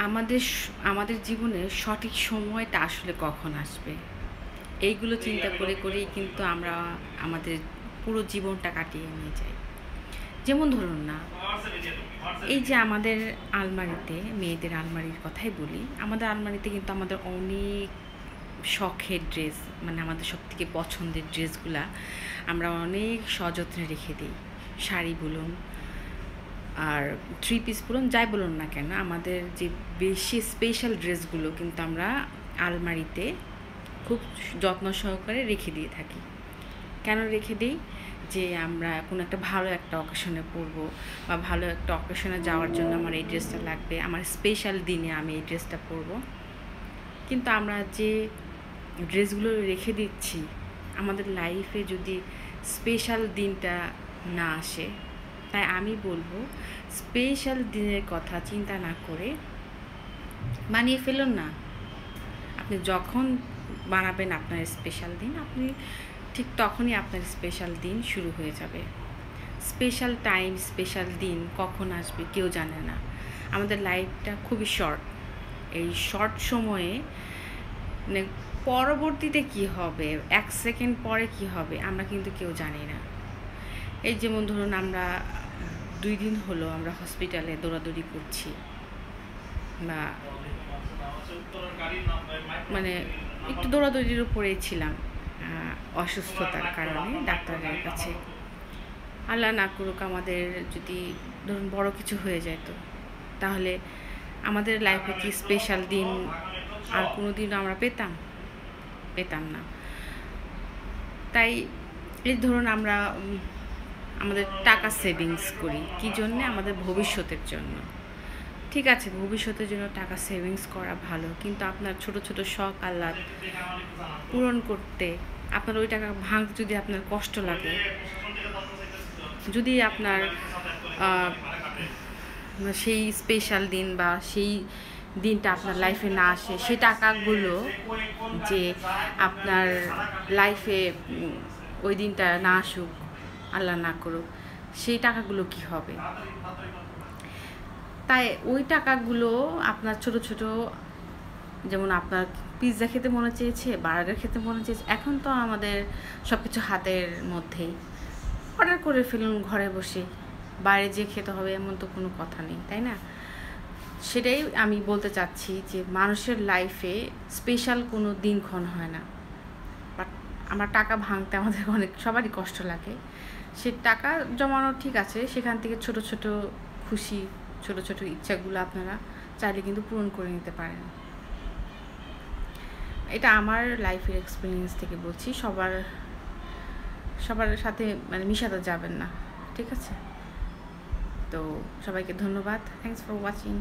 আমাদের আমাদের জীবনের সঠিক সময়টা আসলে কখন আসবে, এইগুলো চিন্তা করে করেই কিন্তু আমরা আমাদের পুরো জীবনটা কাটিয়ে নিয়ে যাই। যেমন ধরুন না, এই যে আমাদের আলমারিতে, মেয়েদের আলমারির কথাই বলি, আমাদের আলমারিতে কিন্তু আমাদের অনেক শখের ড্রেস, মানে আমাদের সবথেকে পছন্দের ড্রেসগুলা আমরা অনেক সযত্নে রেখে দিই। শাড়ি বলুন আর থ্রি পিস বলুন, যাই বলুন না কেন, আমাদের যে বেশি স্পেশাল ড্রেসগুলো কিন্তু আমরা আলমারিতে খুব যত্ন সহকারে রেখে দিয়ে থাকি। কেন রেখে দিই? যে আমরা কোনো একটা ভালো একটা অকেশনে পরবো বা ভালো একটা অকেশনে যাওয়ার জন্য আমার এই ড্রেসটা লাগবে, আমার স্পেশাল দিনে আমি এই ড্রেসটা পরবো। কিন্তু আমরা যে ড্রেসগুলো রেখে দিচ্ছি, আমাদের লাইফে যদি স্পেশাল দিনটা না আসে, তাই আমি বলবো স্পেশাল দিনের কথা চিন্তা না করে বানিয়ে ফেলুন না। আপনি যখন বানাবেন আপনার স্পেশাল দিন, আপনি ঠিক তখনই আপনার স্পেশাল দিন শুরু হয়ে যাবে। স্পেশাল টাইম, স্পেশাল দিন কখন আসবে কেউ জানে না। আমাদের লাইফটা খুবই শর্ট। এই শর্ট সময়ে মানে পরবর্তীতে কি হবে, 1 সেকেন্ড পরে কি হবে, আমরা কিন্তু কেউ জানি না। এই যেমন ধরুন, আমরা 2 দিন হলো আমরা হসপিটালে দৌড়াদৌড়ি করছি, বা মানে একটু দৌড়াদৌড়ির উপরেই ছিলাম অসুস্থতার কারণে ডাক্তারের কাছে। আল্লাহ না করুক আমাদের যদি ধরুন বড় কিছু হয়ে যেত, তাহলে আমাদের লাইফে কি স্পেশাল দিন আর কোনো দিন আমরা পেতাম না। তাই এই ধরুন আমরা আমাদের টাকা সেভিংস করি কী জন্যে? আমাদের ভবিষ্যতের জন্য। ঠিক আছে, ভবিষ্যতের জন্য টাকা সেভিংস করা ভালো, কিন্তু আপনার ছোট ছোট শখ আহ্লাদ পূরণ করতে আপনার ওই টাকা ভাঙতে যদি আপনার কষ্ট লাগে, যদি আপনার সেই স্পেশাল দিন বা সেই দিনটা আপনার লাইফে না আসে, সেই টাকাগুলো যে আপনার লাইফে ওই দিনটা না আসুক, আল্লাহ না করুক, সেই টাকাগুলো কি হবে? তাই ওই টাকাগুলো আপনার ছোট ছোট, যেমন আপনার পিৎজা খেতে মনে চেয়েছে, বার্গার খেতে মনে চেয়েছে, এখন তো আমাদের সব কিছু হাতের মধ্যেই, অর্ডার করে ফেলুন ঘরে বসে, বাইরে যেয়ে খেতে হবে এমন তো কোনো কথা নেই, তাই না? সেটাই আমি বলতে চাচ্ছি যে মানুষের লাইফে স্পেশাল কোনো দিনক্ষণ হয় না, বাট আমার টাকা ভাঙতে আমাদের অনেক সবারই কষ্ট লাগে। সে টাকা জমানো ঠিক আছে, সেখান থেকে ছোট ছোট খুশি, ছোট ছোট ইচ্ছাগুলো আপনারা চাইলে কিন্তু পূরণ করে নিতে পারেন। এটা আমার লাইফের এক্সপিরিয়েন্স থেকে বলছি, সবার সাথে মানে মিশাতে যাবেন না, ঠিক আছে? তো সবাইকে ধন্যবাদ, থ্যাঙ্কস ফর ওয়াচিং।